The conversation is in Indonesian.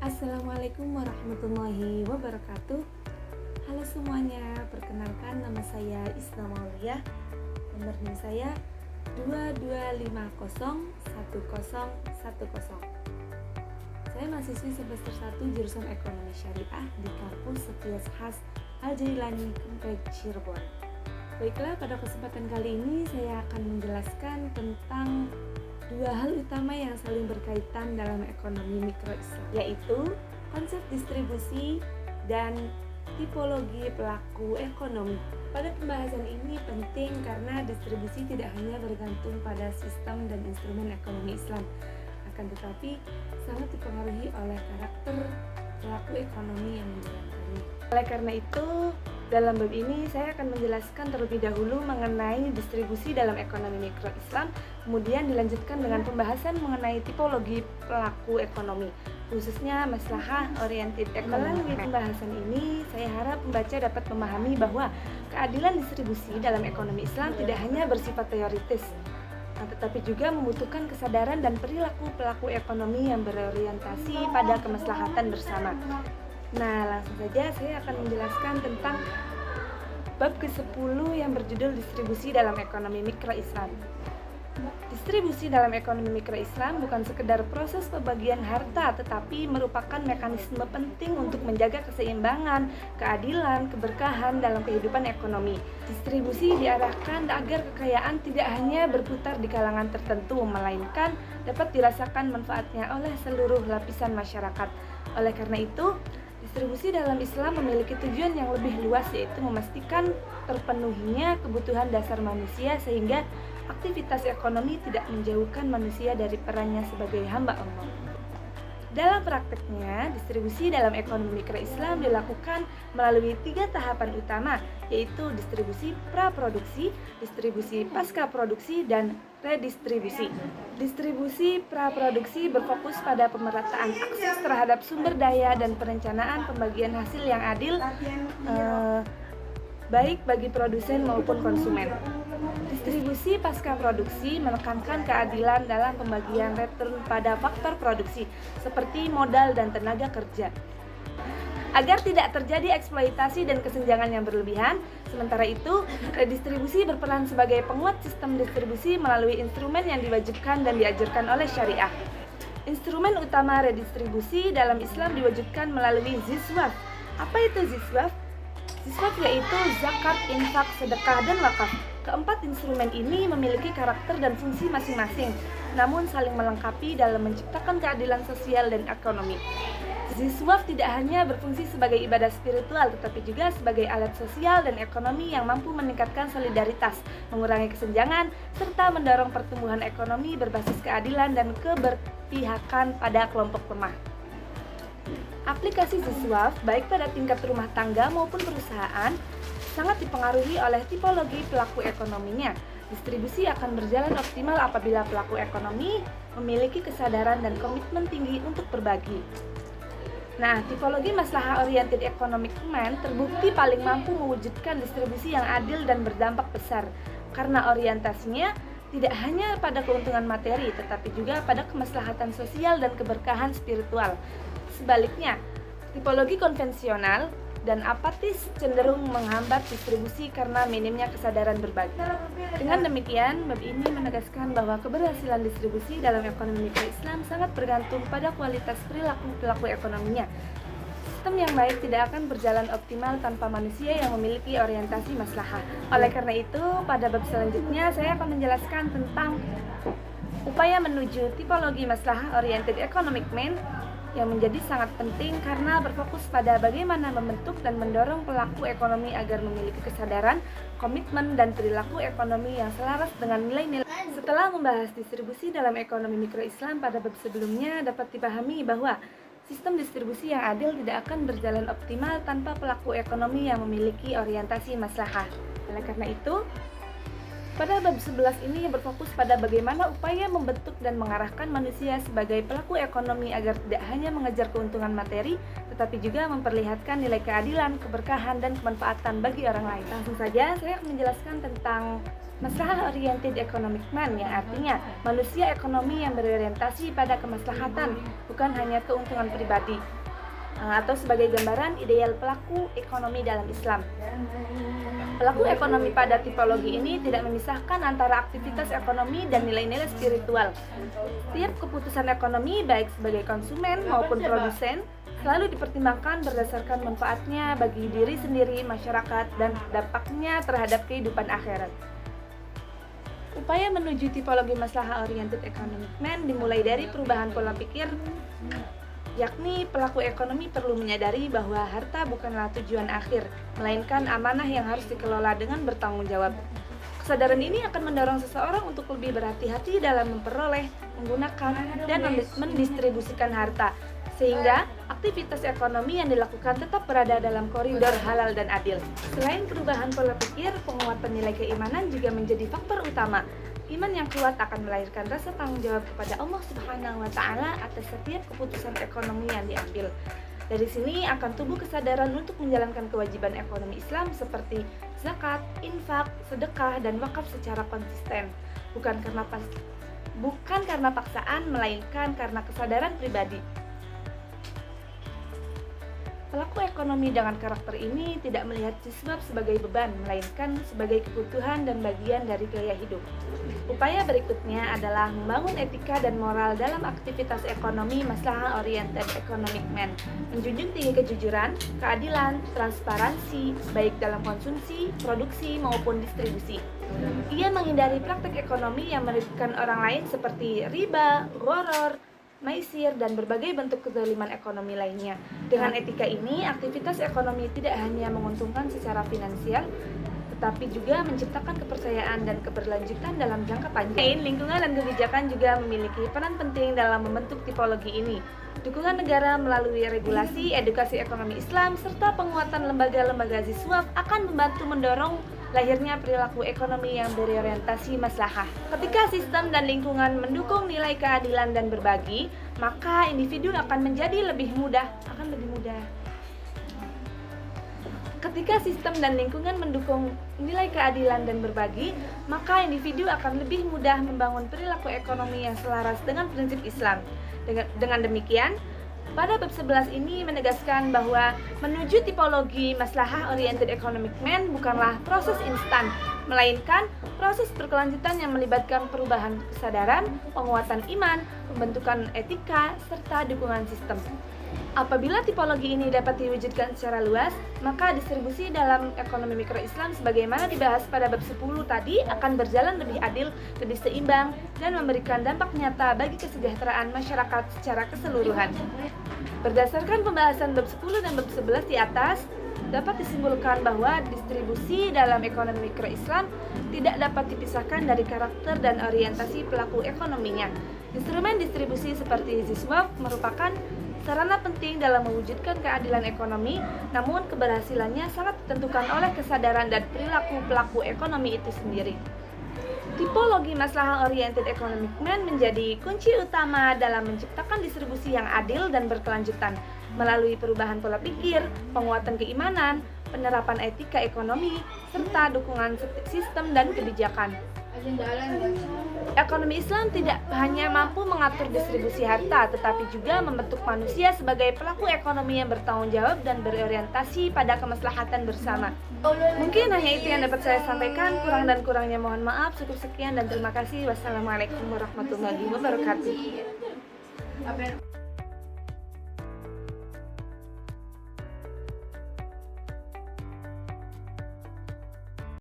Assalamualaikum warahmatullahi wabarakatuh. Halo semuanya, perkenalkan nama saya Isna Mauliah. Nomor NIM saya 22501010. Saya mahasiswi semester 1 jurusan Ekonomi Syariah di kampus Setia Khas Al-Jailani, Kempeg, Cirebon. Baiklah, pada kesempatan kali ini saya akan menjelaskan tentang dua hal utama yang saling berkaitan dalam ekonomi mikro Islam, yaitu konsep distribusi dan tipologi pelaku ekonomi. Pada pembahasan ini penting karena distribusi tidak hanya bergantung pada sistem dan instrumen ekonomi Islam, akan tetapi sangat dipengaruhi oleh karakter pelaku ekonomi yang menjalankannya. Oleh karena itu, dalam bab ini saya akan menjelaskan terlebih dahulu mengenai distribusi dalam ekonomi mikro Islam, kemudian dilanjutkan dengan pembahasan mengenai tipologi pelaku ekonomi, khususnya maslahah oriented ekonomi. Melalui pembahasan ini, saya harap pembaca dapat memahami bahwa keadilan distribusi dalam ekonomi Islam tidak hanya bersifat teoritis, tetapi juga membutuhkan kesadaran dan perilaku pelaku ekonomi yang berorientasi pada kemaslahatan bersama. Nah, langsung saja saya akan menjelaskan tentang bab ke-10 yang berjudul distribusi dalam ekonomi mikro Islam. Distribusi dalam ekonomi mikro Islam bukan sekedar proses pembagian harta, tetapi merupakan mekanisme penting untuk menjaga keseimbangan, keadilan, keberkahan dalam kehidupan ekonomi. Distribusi diarahkan agar kekayaan tidak hanya berputar di kalangan tertentu, melainkan dapat dirasakan manfaatnya oleh seluruh lapisan masyarakat. Oleh karena itu, distribusi dalam Islam memiliki tujuan yang lebih luas, yaitu memastikan terpenuhinya kebutuhan dasar manusia sehingga aktivitas ekonomi tidak menjauhkan manusia dari perannya sebagai hamba Allah. Dalam prakteknya, distribusi dalam ekonomi mikro Islam dilakukan melalui 3 tahapan utama, yaitu distribusi praproduksi, distribusi pasca produksi, dan redistribusi. Distribusi praproduksi berfokus pada pemerataan akses terhadap sumber daya dan perencanaan pembagian hasil yang adil, baik bagi produsen maupun konsumen. Distribusi pasca produksi menekankan keadilan dalam pembagian return pada faktor produksi, seperti modal dan tenaga kerja, agar tidak terjadi eksploitasi dan kesenjangan yang berlebihan. Sementara itu, redistribusi berperan sebagai penguat sistem distribusi melalui instrumen yang diwajibkan dan diajarkan oleh syariah. Instrumen utama redistribusi dalam Islam diwajibkan melalui ziswaf. Apa itu ziswaf? Ziswaf yaitu zakat, infak, sedekah, dan wakaf. Keempat instrumen ini memiliki karakter dan fungsi masing-masing, namun saling melengkapi dalam menciptakan keadilan sosial dan ekonomi. Ziswaf tidak hanya berfungsi sebagai ibadah spiritual, tetapi juga sebagai alat sosial dan ekonomi yang mampu meningkatkan solidaritas, mengurangi kesenjangan, serta mendorong pertumbuhan ekonomi berbasis keadilan dan keberpihakan pada kelompok lemah. Aplikasi ziswaf, baik pada tingkat rumah tangga maupun perusahaan, sangat dipengaruhi oleh tipologi pelaku ekonominya. Distribusi akan berjalan optimal apabila pelaku ekonomi memiliki kesadaran dan komitmen tinggi untuk berbagi. Nah, tipologi maslahah oriented economic man terbukti paling mampu mewujudkan distribusi yang adil dan berdampak besar, karena orientasinya tidak hanya pada keuntungan materi, tetapi juga pada kemaslahatan sosial dan keberkahan spiritual. Sebaliknya, tipologi konvensional dan apatis cenderung menghambat distribusi karena minimnya kesadaran berbagi. Dengan demikian, bab ini menegaskan bahwa keberhasilan distribusi dalam ekonomi mikro Islam sangat bergantung pada kualitas perilaku pelaku ekonominya. Sistem yang baik tidak akan berjalan optimal tanpa manusia yang memiliki orientasi maslahah. Oleh karena itu, pada bab selanjutnya saya akan menjelaskan tentang upaya menuju tipologi maslahah oriented economic man yang menjadi sangat penting karena berfokus pada bagaimana membentuk dan mendorong pelaku ekonomi agar memiliki kesadaran, komitmen, dan perilaku ekonomi yang selaras dengan nilai-nilai. Setelah membahas distribusi dalam ekonomi mikro Islam pada bab sebelumnya, dapat dipahami bahwa sistem distribusi yang adil tidak akan berjalan optimal tanpa pelaku ekonomi yang memiliki orientasi maslahah. Oleh karena itu, pada bab 11 ini berfokus pada bagaimana upaya membentuk dan mengarahkan manusia sebagai pelaku ekonomi agar tidak hanya mengejar keuntungan materi, tetapi juga memperlihatkan nilai keadilan, keberkahan, dan kemanfaatan bagi orang lain. Langsung saja, saya akan menjelaskan tentang maslahah oriented economic man, yang artinya manusia ekonomi yang berorientasi pada kemaslahatan, bukan hanya keuntungan pribadi. atau sebagai gambaran ideal pelaku ekonomi dalam Islam. Pelaku ekonomi pada tipologi ini tidak memisahkan antara aktivitas ekonomi dan nilai-nilai spiritual. Setiap keputusan ekonomi, baik sebagai konsumen maupun produsen, selalu dipertimbangkan berdasarkan manfaatnya bagi diri sendiri, masyarakat, dan dampaknya terhadap kehidupan akhirat. Upaya menuju tipologi maslahah oriented economic man dimulai dari perubahan pola pikir, yakni pelaku ekonomi perlu menyadari bahwa harta bukanlah tujuan akhir, melainkan amanah yang harus dikelola dengan bertanggung jawab. Kesadaran ini akan mendorong seseorang untuk lebih berhati-hati dalam memperoleh, menggunakan, dan mendistribusikan harta, sehingga aktivitas ekonomi yang dilakukan tetap berada dalam koridor halal dan adil. Selain perubahan pola pikir, penguatan nilai keimanan juga menjadi faktor utama. Iman yang kuat akan melahirkan rasa tanggung jawab kepada Allah Subhanahu wa Ta'ala atas setiap keputusan ekonomi yang diambil. Dari sini akan tumbuh kesadaran untuk menjalankan kewajiban ekonomi Islam seperti zakat, infak, sedekah, dan wakaf secara konsisten, bukan karena paksaan, melainkan karena kesadaran pribadi. Pelaku ekonomi dengan karakter ini tidak melihat siswab sebagai beban, melainkan sebagai kebutuhan dan bagian dari gaya hidup. Upaya berikutnya adalah membangun etika dan moral dalam aktivitas ekonomi maslahah oriented economic man, menjunjung tinggi kejujuran, keadilan, transparansi, baik dalam konsumsi, produksi, maupun distribusi. Ia menghindari praktek ekonomi yang merugikan orang lain seperti riba, gharar, maisir, dan berbagai bentuk kezaliman ekonomi lainnya. Dengan etika ini, aktivitas ekonomi tidak hanya menguntungkan secara finansial, tetapi juga menciptakan kepercayaan dan keberlanjutan dalam jangka panjang. Lingkungan dan kebijakan juga memiliki peran penting dalam membentuk tipologi ini. Dukungan negara melalui regulasi, edukasi ekonomi Islam, serta penguatan lembaga-lembaga siswab akan membantu mendorong lahirnya perilaku ekonomi yang berorientasi maslahah. Ketika sistem dan lingkungan mendukung nilai keadilan dan berbagi, maka individu akan menjadi lebih mudah. Ketika sistem dan lingkungan mendukung nilai keadilan dan berbagi, maka individu akan lebih mudah membangun perilaku ekonomi yang selaras dengan prinsip Islam. Dengan demikian, pada bab 11 ini menegaskan bahwa menuju tipologi maslahah oriented economic man bukanlah proses instan, melainkan proses berkelanjutan yang melibatkan perubahan kesadaran, penguatan iman, pembentukan etika, serta dukungan sistem. Apabila tipologi ini dapat diwujudkan secara luas, maka distribusi dalam ekonomi mikro Islam sebagaimana dibahas pada bab 10 tadi akan berjalan lebih adil, lebih seimbang, dan memberikan dampak nyata bagi kesejahteraan masyarakat secara keseluruhan. Berdasarkan pembahasan bab 10 dan bab 11 di atas, dapat disimpulkan bahwa distribusi dalam ekonomi mikro Islam tidak dapat dipisahkan dari karakter dan orientasi pelaku ekonominya. Instrumen distribusi seperti siswab merupakan sarana penting dalam mewujudkan keadilan ekonomi, namun keberhasilannya sangat ditentukan oleh kesadaran dan perilaku pelaku ekonomi itu sendiri. Tipologi maslahah oriented economic man menjadi kunci utama dalam menciptakan distribusi yang adil dan berkelanjutan melalui perubahan pola pikir, penguatan keimanan, penerapan etika ekonomi, serta dukungan sistem dan kebijakan. Ekonomi Islam tidak hanya mampu mengatur distribusi harta, tetapi juga membentuk manusia sebagai pelaku ekonomi yang bertanggung jawab dan berorientasi pada kemaslahatan bersama. Mungkin hanya itu yang dapat saya sampaikan, kurang dan kurangnya mohon maaf. Cukup sekian dan terima kasih. Wassalamualaikum warahmatullahi wabarakatuh.